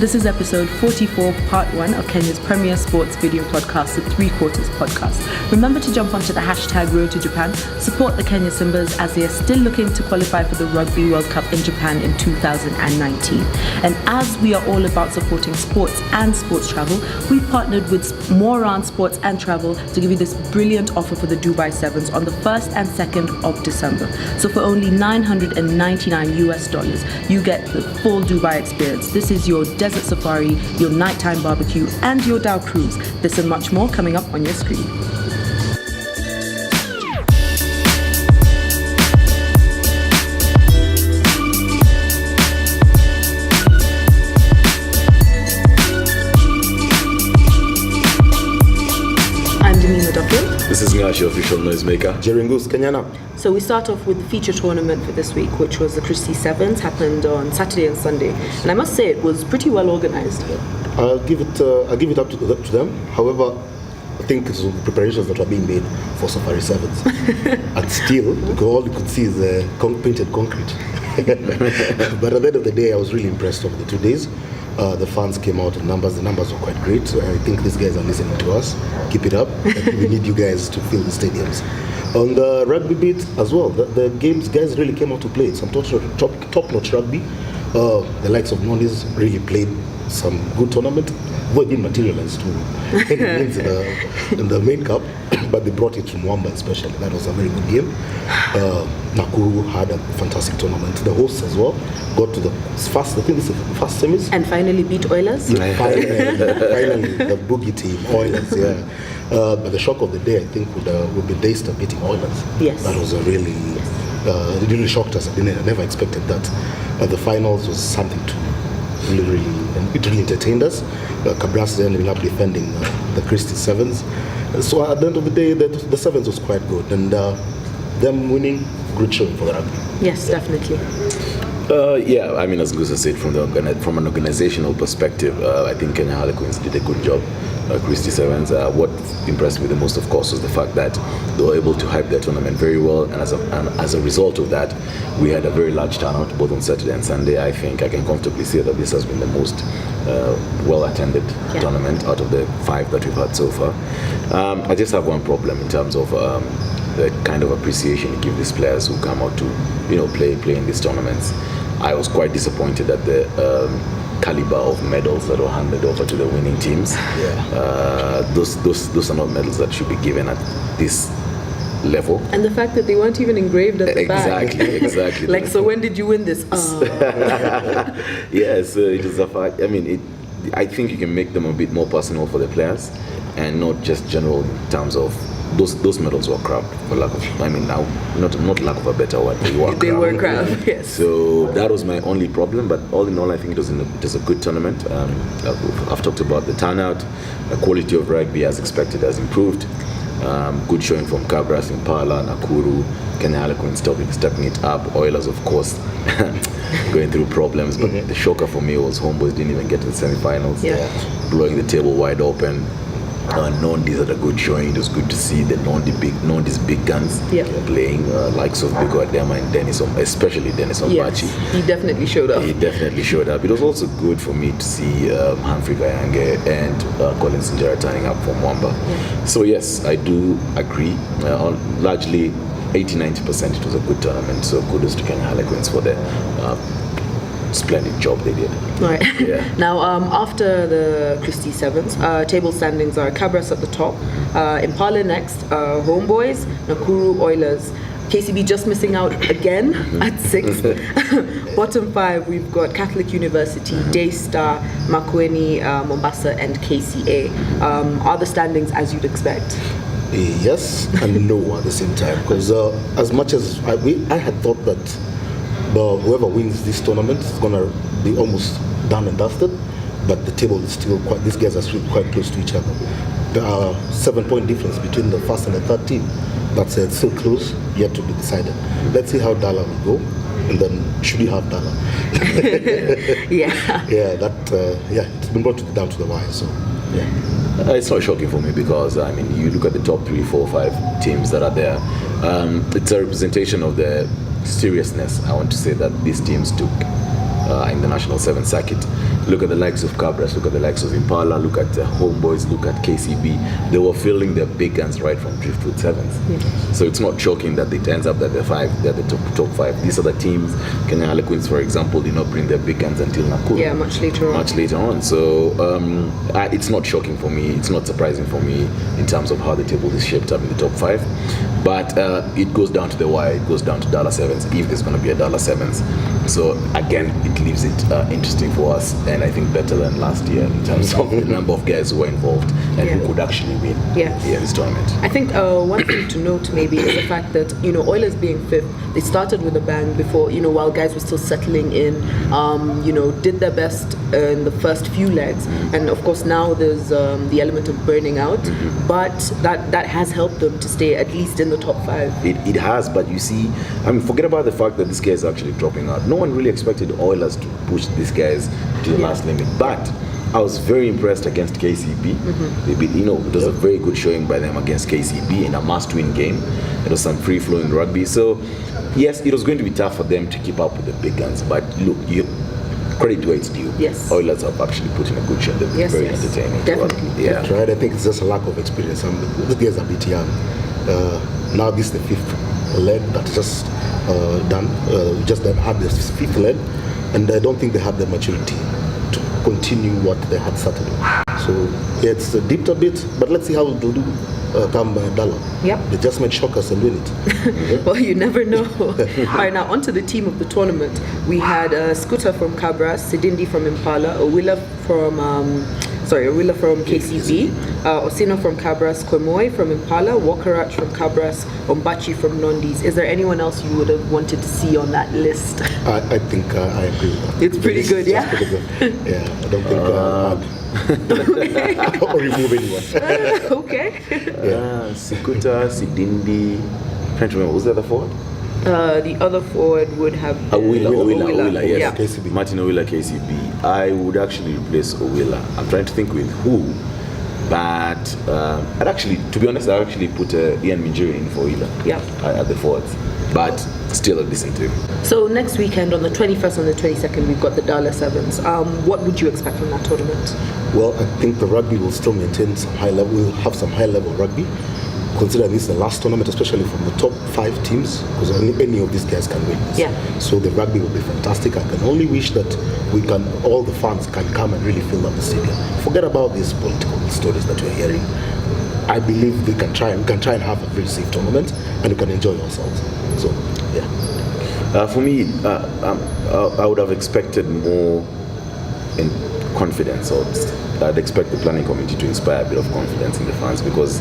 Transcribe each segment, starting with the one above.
This is episode 44, part 1 of Kenya's premier sports video podcast, the 3 Quarters podcast. Remember to jump onto the hashtag Road to Japan, support the Kenya Simbas as they are still looking to qualify for the Rugby World Cup in Japan in 2019. And as we are all about supporting sports and sports travel, we partnered with Moran Sports and Travel to give you this brilliant offer for the Dubai Sevens on the 1st and 2nd of December. So for only $999, you get the full Dubai experience. This is your desert safari, your nighttime barbecue, and your Dow cruise. This and much more coming up on your screen. This is Ngashi, official noisemaker. Jeringus Kenyana. So we start off with the feature tournament for this week, which was the Christie Sevens, happened on Saturday and Sunday. And I must say it was pretty well organized. I'll give it up to them. However, I think it's the preparations that are being made for Safari Sevens. And still, all you could see is painted concrete. But at the end of the day, I was really impressed over the 2 days. The fans came out in numbers. The numbers were quite great. So I think these guys are listening to us. Keep it up. We need you guys to fill the stadiums. On the rugby bit as well, the guys really came out to play. Some top-notch rugby. The likes of Nondis really played some good tournament. Well, it didn't materialize to any wins in the main cup, but they brought it to Mwamba especially. That was a very good game. Nakuru had a fantastic tournament. The hosts as well got to the first semis. And finally beat Oilers. Finally, the boogie team, Oilers, yeah. But the shock of the day, I think, would be Daystar beating Oilers. Yes. That was a really, it really shocked us. I never expected that. The finals was something to really, and it really entertained us. Cabras ended up defending the Christie Sevens. So at the end of the day, the Sevens was quite good. And them winning, good showing for the rugby. Yes, definitely. Yeah, I mean, as Gusa said, from an organizational perspective, I think Kenya Harlequins did a good job. Christie Sevens. What impressed me the most, of course, was the fact that they were able to hype their tournament very well, and as a result of that, we had a very large turnout both on Saturday and Sunday. I think I can comfortably say that this has been the most well-attended tournament out of the 5 that we've had so far. I just have one problem in terms of the kind of appreciation you give these players who come out to, play in these tournaments. I was quite disappointed at the caliber of medals that were handed over to the winning teams. Yeah. Those are not medals that should be given at this level. And the fact that they weren't even engraved at the back. Exactly. Like, so when did you win this? Yeah, so it is a fact. I mean, I think you can make them a bit more personal for the players, and not just general in terms of those medals were crap, for lack of, not lack of a better word, they were crap. Yes. So that was my only problem, but all in all, I think it was a good tournament. I've talked about the turnout, the quality of rugby as expected has improved. Good showing from Cabras, Impala, Nakuru, Kenya Harlequins stepping it up. Oilers, of course, going through problems, but the shocker for me was Homeboys didn't even get to the semi-finals, blowing the table wide open. Nondis had a good showing. It was good to see the Nondis big guns playing, likes of Biko Adema and Dennis, especially Dennis Ombachi. Yes, he definitely showed up. It was also good for me to see Humphrey Kayange and Colin Sinjara turning up for Mwamba. Yeah. So yes, I do agree. Largely 80-90% it was a good tournament. So kudos to Kenya Harlequins for the splendid job they did. Right. Yeah. Now, after the Christie Sevens, table standings are Cabras at the top, Impala next, Homeboys, Nakuru, Oilers, KCB just missing out again at 6th. Bottom 5, we've got Catholic University, Daystar, Makueni, Mombasa, and KCA. Are the standings as you'd expect? Yes and no at the same time, because as much as I had thought that whoever wins this tournament is going to be almost done and dusted, but the table is still these guys are still quite close to each other. There are 7-point difference between the first and the third team. That's still close, yet to be decided. Let's see how Dala will go, and then should you have Dala? It's been brought down to the wire, so yeah. It's not shocking for me because, you look at the top 3, 4, 5 teams that are there. It's a representation of the seriousness, I want to say, that these teams took in the National 7 circuit. Look at the likes of Cabras, look at the likes of Impala, look at Homeboys, look at KCB. They were filling their big guns right from driftwood sevens. Yeah. So it's not shocking that it ends up that they're the top five. These are the teams. Kenya Harlequins, for example, did not bring their big guns until Nakuru. Yeah, much later on. So it's not shocking for me. It's not surprising for me in terms of how the table is shaped up in the top five. But it goes down to the wire. It goes down to dollar sevens if there's going to be a dollar sevens. So again, it leaves it interesting for us, and I think better than last year in terms of the number of guys who were involved and who could actually win this tournament. I think one thing to note maybe is the fact that Oilers being fifth, they started with a bang before, while guys were still settling in, did their best in the first few legs, and of course now there's the element of burning out, but that has helped them to stay at least in the top five. It has, but you see, forget about the fact that this guy is actually dropping out. No one really expected Oilers to push these guys to the last limit, but I was very impressed against KCB. They beat, it was a very good showing by them against KCB in a must-win game. It was some free-flowing rugby. So, yes, it was going to be tough for them to keep up with the big guns. But look, credit where it's due. Yes. Oilers have actually put in a good show. They've been very entertaining. Definitely. Yeah. Right. I think it's just a lack of experience. These guys are a bit young. Now this is the fifth leg that's just done. Just had this fifth leg, and I don't think they had the maturity to continue what they had started with. So it's dipped a bit, but let's see how they'll do come Dalla. Yep. They just might shock us and win it. Well, you never know. All right, now onto the team of the tournament. We had Scooter from Cabras, Sidindi from Impala, Owila from KCB, Osino from Cabras, Komoy from Impala, Wakarach from Cabras, Ombachi from Nondis. Is there anyone else you would have wanted to see on that list? I think I agree with that. It's pretty good, yeah? Pretty good. Yeah, I don't think or remove anyone. Okay. Sikuta, Sidindi, trying to remember, who's the other forward? The other forward would have been Owila, yes. Yeah. KCB. Martin Owila, KCB. I would actually replace Owila. I'm trying to think with who, but to be honest, I actually put Ian Minjiri in for Owila at the forwards, but still a decent team. So next weekend on the 21st and the 22nd, we've got the Dala Sevens. What would you expect from that tournament? Well, I think the rugby will still maintain some high level. We'll have some high level rugby. Consider this the last tournament, especially from the top 5 teams, because any of these guys can win this. Yeah. So the rugby will be fantastic. I can only wish that all the fans can come and really fill up the stadium. Forget about these political stories that we're hearing. I believe we can try and have a very safe tournament, and we can enjoy ourselves. So, yeah. For me, I would have expected more in confidence, or I'd expect the planning committee to inspire a bit of confidence in the fans, because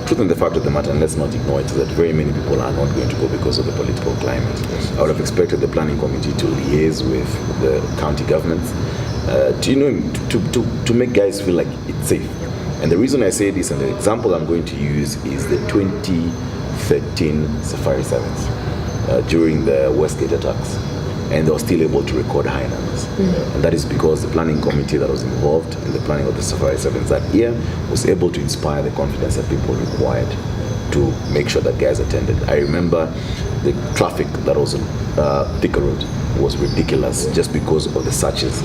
truth and the fact of the matter, and let's not ignore it, is that very many people are not going to go because of the political climate. I would have expected the planning committee to liaise with the county governments to make guys feel like it's safe. And the reason I say this, and the example I'm going to use, is the 2013 Safari Sevens during the Westgate attacks. And they were still able to record high numbers. And that is because the planning committee that was involved in the planning of the Safari Sevens that year was able to inspire the confidence that people required to make sure that guys attended. I remember the traffic that was on Thika Road was ridiculous just because of the searches,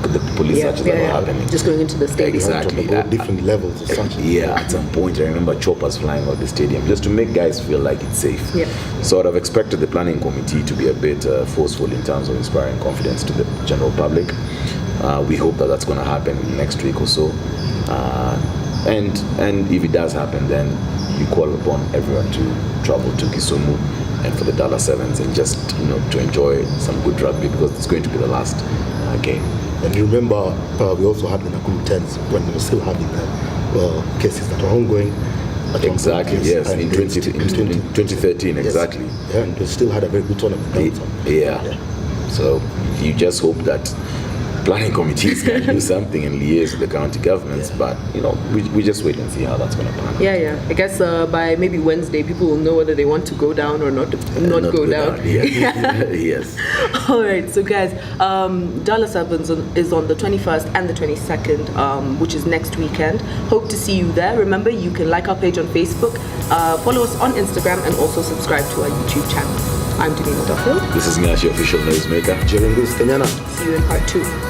the police searches that were happening. Just going into the stadium. Exactly. Different levels of searches. Yeah, at some point I remember choppers flying out the stadium just to make guys feel like it's safe. Yeah. So I'd have expected the planning committee to be a bit forceful in terms of inspiring confidence to the general public. We hope that that's going to happen next week or so. And if it does happen, then you call upon everyone to travel to Kisumu and for the Dala Sevens and just to enjoy some good rugby, because it's going to be the last game. And remember, we also had the Nakuru 10s when we were still having the cases that were ongoing. Exactly, yes, in 2013, yes. Exactly. Yeah, and we still had a very good tournament. Yeah. So you just hope that planning committees can do something and liaise with the county governments, but we just wait and see how that's going to pan out. Yeah. I guess by maybe Wednesday, people will know whether they want to go down or not go down. Yeah. Yes. All right, so guys, Dala Sevens is on the 21st and the 22nd, which is next weekend. Hope to see you there. Remember, you can like our page on Facebook, follow us on Instagram, and also subscribe to our YouTube channel. I'm Denise Duffield. This is Nyashi, official noisemaker. Jerry Kenyana. See you in part 2.